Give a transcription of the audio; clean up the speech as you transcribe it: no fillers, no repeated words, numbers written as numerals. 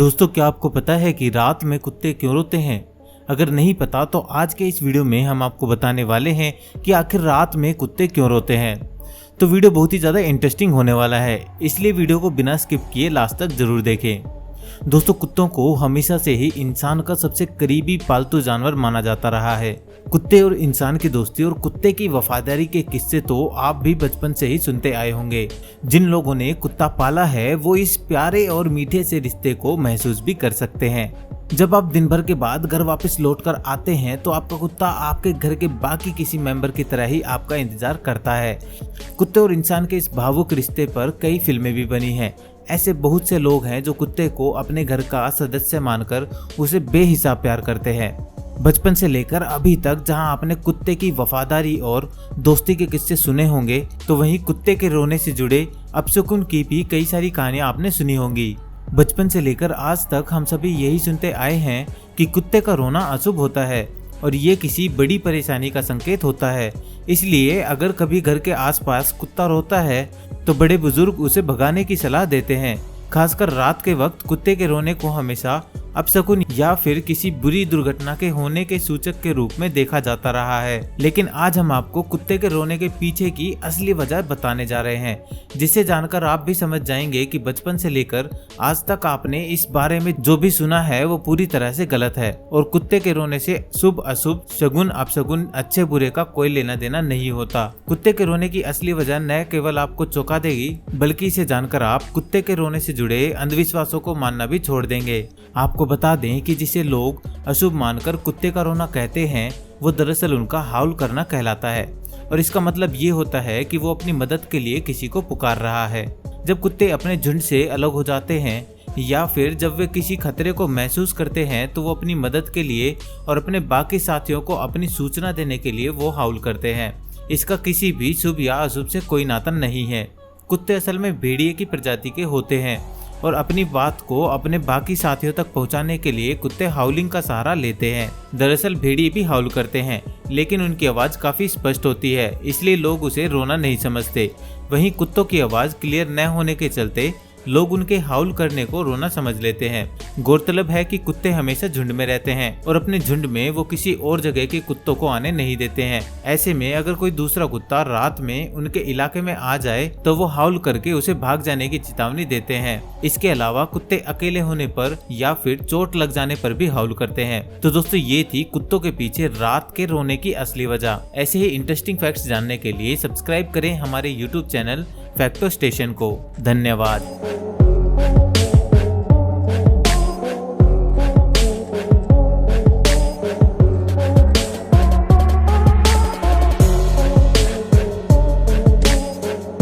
दोस्तों, क्या आपको पता है कि रात में कुत्ते क्यों रोते हैं? अगर नहीं पता तो आज के इस वीडियो में हम आपको बताने वाले हैं कि आखिर रात में कुत्ते क्यों रोते हैं। तो वीडियो बहुत ही ज़्यादा इंटरेस्टिंग होने वाला है, इसलिए वीडियो को बिना स्किप किए लास्ट तक जरूर देखें। दोस्तों, कुत्तों को हमेशा से ही इंसान का सबसे करीबी पालतू जानवर माना जाता रहा है। कुत्ते और इंसान की दोस्ती और कुत्ते की वफादारी के किस्से तो आप भी बचपन से ही सुनते आए होंगे। जिन लोगों ने कुत्ता पाला है वो इस प्यारे और मीठे से रिश्ते को महसूस भी कर सकते हैं। जब आप दिन भर के बाद घर वापस लौटकर आते हैं तो आपका कुत्ता आपके घर के बाकी किसी मेंबर की तरह ही आपका इंतजार करता है। कुत्ते और इंसान के इस भावुक रिश्ते पर कई फिल्में भी बनी हैं। ऐसे बहुत से लोग हैं जो कुत्ते को अपने घर का सदस्य मानकर उसे बेहिसाब प्यार करते हैं। बचपन से लेकर अभी तक जहां आपने कुत्ते की वफादारी और दोस्ती के किस्से सुने होंगे, तो वहीं कुत्ते के रोने से जुड़े अपशकुन की भी कई सारी कहानियां आपने सुनी होंगी। बचपन से लेकर आज तक हम सभी यही सुनते आए हैं कि कुत्ते का रोना अशुभ होता है और ये किसी बड़ी परेशानी का संकेत होता है। इसलिए अगर कभी घर के आसपास कुत्ता रोता है तो बड़े बुजुर्ग उसे भगाने की सलाह देते हैं। खासकर रात के वक्त कुत्ते के रोने को हमेशा अपशकुन या फिर किसी बुरी दुर्घटना के होने के सूचक के रूप में देखा जाता रहा है। लेकिन आज हम आपको कुत्ते के रोने के पीछे की असली वजह बताने जा रहे हैं, जिसे जानकर आप भी समझ जाएंगे कि बचपन से लेकर आज तक आपने इस बारे में जो भी सुना है वो पूरी तरह से गलत है और कुत्ते के रोने से शुभ अशुभ, शगुन अपशगुन, अच्छे बुरे का कोई लेना देना नहीं होता। कुत्ते के रोने की असली वजह न केवल आपको चौंका देगी, बल्कि इसे जानकर आप कुत्ते के रोने से जुड़े अंधविश्वासों को मानना भी छोड़ देंगे। आपको बता दें कि जिसे लोग अशुभ मानकर कुत्ते का रोना कहते हैं वो दरअसल उनका हाउल करना कहलाता है और इसका मतलब ये होता है कि वो अपनी मदद के लिए किसी को पुकार रहा है। जब कुत्ते अपने झुंड से अलग हो जाते हैं या फिर जब वे किसी खतरे को महसूस करते हैं तो वो अपनी मदद के लिए और अपने बाकी साथियों को अपनी सूचना देने के लिए वो हाउल करते हैं। इसका किसी भी शुभ या अशुभ से कोई नाता नहीं है। कुत्ते असल में भेड़िए की प्रजाति के होते हैं और अपनी बात को अपने बाकी साथियों तक पहुंचाने के लिए कुत्ते हाउलिंग का सहारा लेते हैं। दरअसल भेड़िए भी हाउल करते हैं, लेकिन उनकी आवाज काफी स्पष्ट होती है, इसलिए लोग उसे रोना नहीं समझते। वहीं कुत्तों की आवाज क्लियर न होने के चलते लोग उनके हाउल करने को रोना समझ लेते हैं। गौरतलब है कि कुत्ते हमेशा झुंड में रहते हैं और अपने झुंड में वो किसी और जगह के कुत्तों को आने नहीं देते हैं। ऐसे में अगर कोई दूसरा कुत्ता रात में उनके इलाके में आ जाए तो वो हाउल करके उसे भाग जाने की चेतावनी देते हैं। इसके अलावा कुत्ते अकेले होने पर या फिर चोट लग जाने पर भी हाउल करते हैं। तो दोस्तों, ये थी कुत्तों के पीछे रात के रोने की असली वजह। ऐसे ही इंटरेस्टिंग फैक्ट्स जानने के लिए सब्सक्राइब करें हमारे YouTube चैनल फैक्टो स्टेशन को। धन्यवाद।